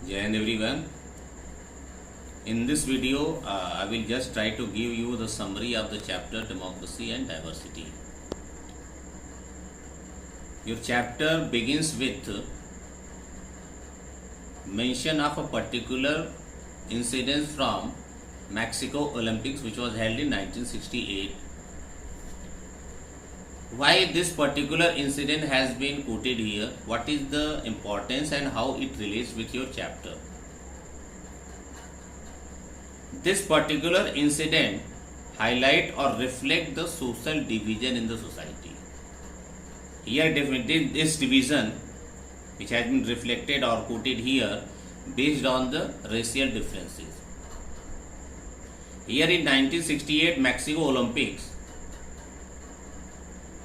Jai Hind everyone. In this video, I will just try to give you the summary of the chapter Democracy and Diversity. Your chapter begins with mention of a particular incident from Mexico Olympics which was held in 1968. Why this particular incident has been quoted here, what is the importance and how it relates with your chapter. This particular incident highlight or reflect the social division in the society. Here definitely this division which has been reflected or quoted here based on the racial differences. Here in 1968 Mexico Olympics,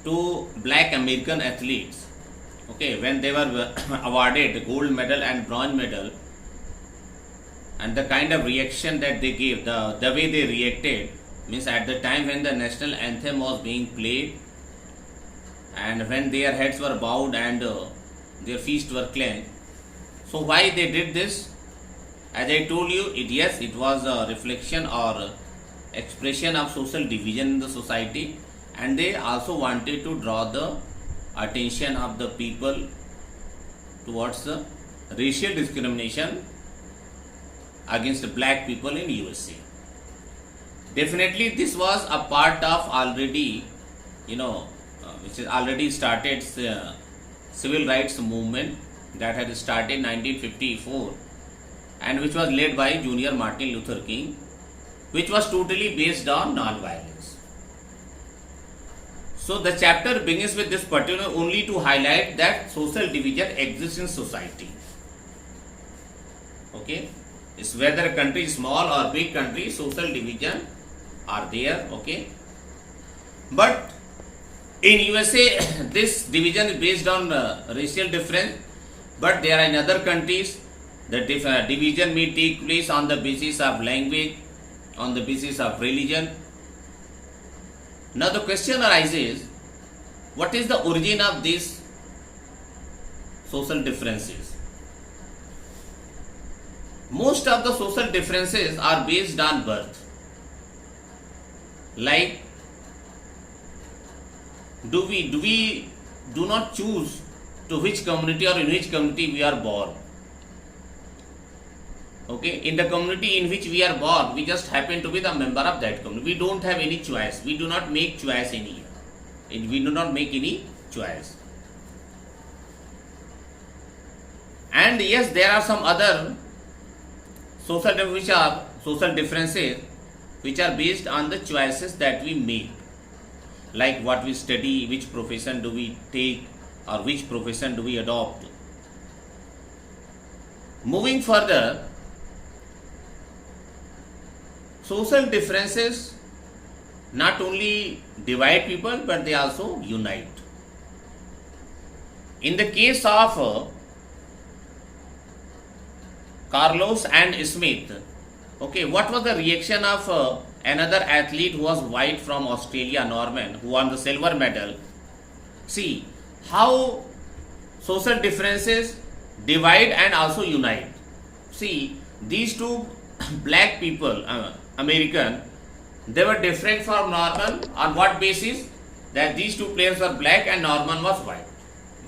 two black American athletes, when they were awarded gold medal and bronze medal, and the kind of reaction that they gave, the way they reacted, means at the time when the national anthem was being played and when their heads were bowed and their fists were clenched. So why they did this? As I told you, it was a reflection or expression of social division in the society, and they also wanted to draw the attention of the people towards the racial discrimination against black people in USA. Definitely this was a part of already, which is already started civil rights movement that had started in 1954 and which was led by Junior Martin Luther King, which was totally based on non-violence. So the chapter begins with this particular only to highlight that social division exists in society. It's whether a country is small or big country, social division are there. But in USA, this division is based on racial difference. But there are in other countries, the division may take place on the basis of language, on the basis of religion. Now the question arises, what is the origin of these social differences? Most of the social differences are based on birth. Like, we do not choose to which community or in which community we are born. In the community in which we are born, we just happen to be the member of that community. We don't have any choice. We do not make choice in here. We do not make any choice. And yes, there are some other social differences which are based on the choices that we make, like what we study, which profession do we take, or which profession do we adopt. Moving further, social differences not only divide people but they also unite. In the case of Carlos and Smith, what was the reaction of another athlete who was white from Australia, Norman, who won the silver medal? See how social differences divide and also unite. See, these two black people, American, they were different from Norman on what basis? That these two players were black and Norman was white.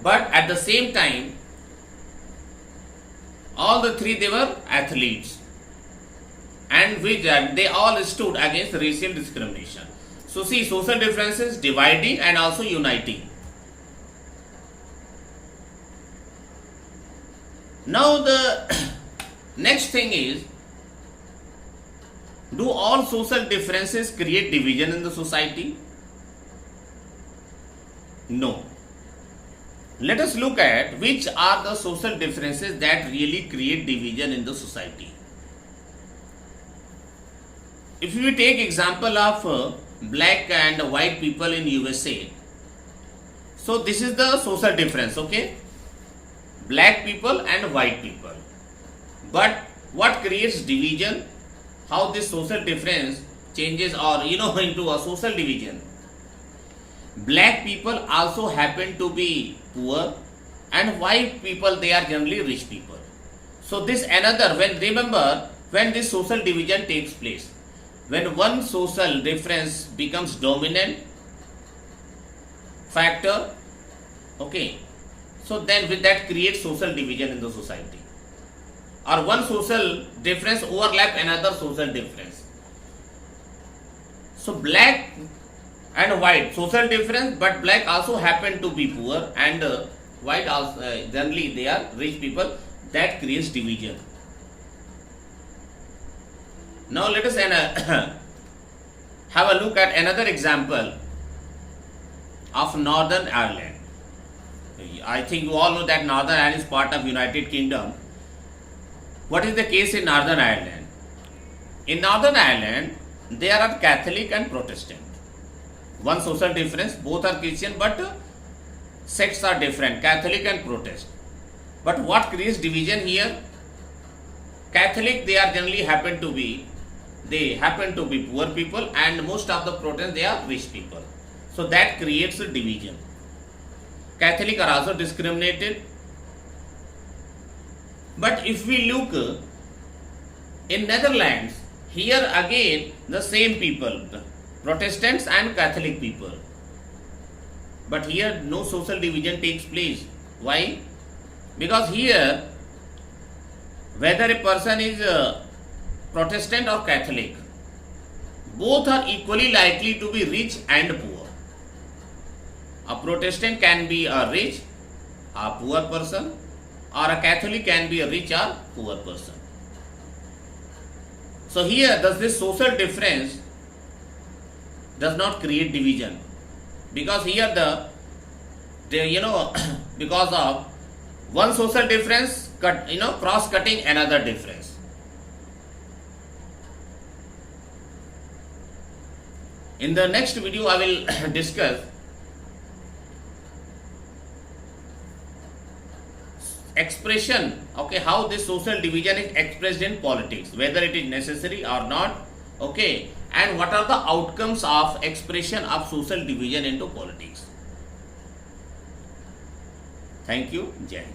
But at the same time, all the three, they were athletes, and with that they all stood against racial discrimination. So see, social differences dividing and also uniting. Now the next thing is, do all social differences create division in the society? No. Let us look at which are the social differences that really create division in the society. If we take example of black and white people in USA, so this is the social difference, black people and white people. But what creates division? How this social difference changes or into a social division? Black people also happen to be poor, and white people, they are generally rich people. So this another, when remember, when this social division takes place, when one social difference becomes dominant factor, okay, so then with that creates social division in the society, or one social difference overlap another social difference. So black and white social difference, but black also happen to be poor and white also generally they are rich people. That creates division. Now let us have a look at another example of Northern Ireland. I think you all know that Northern Ireland is part of United Kingdom. What is the case in Northern Ireland? In Northern Ireland, there are Catholic and Protestant. One social difference, both are Christian, but sects are different, Catholic and Protestant. But what creates division here? Catholic, they are generally happen to be poor people, and most of the Protestants, they are rich people. So that creates a division. Catholic are also discriminated. But if we look in Netherlands, here again the same people, Protestants and Catholic people. But here no social division takes place. Why? Because here whether a person is Protestant or Catholic, both are equally likely to be rich and poor. A Protestant can be a rich, a poor person, or a Catholic can be a rich or poor person. So here this social difference does not create division, because here the because of one social difference cross cutting another difference. In the next video I will discuss expression, okay, how this social division is expressed in politics, whether it is necessary or not, okay, and what are the outcomes of expression of social division into politics. Thank you. Jai Hind.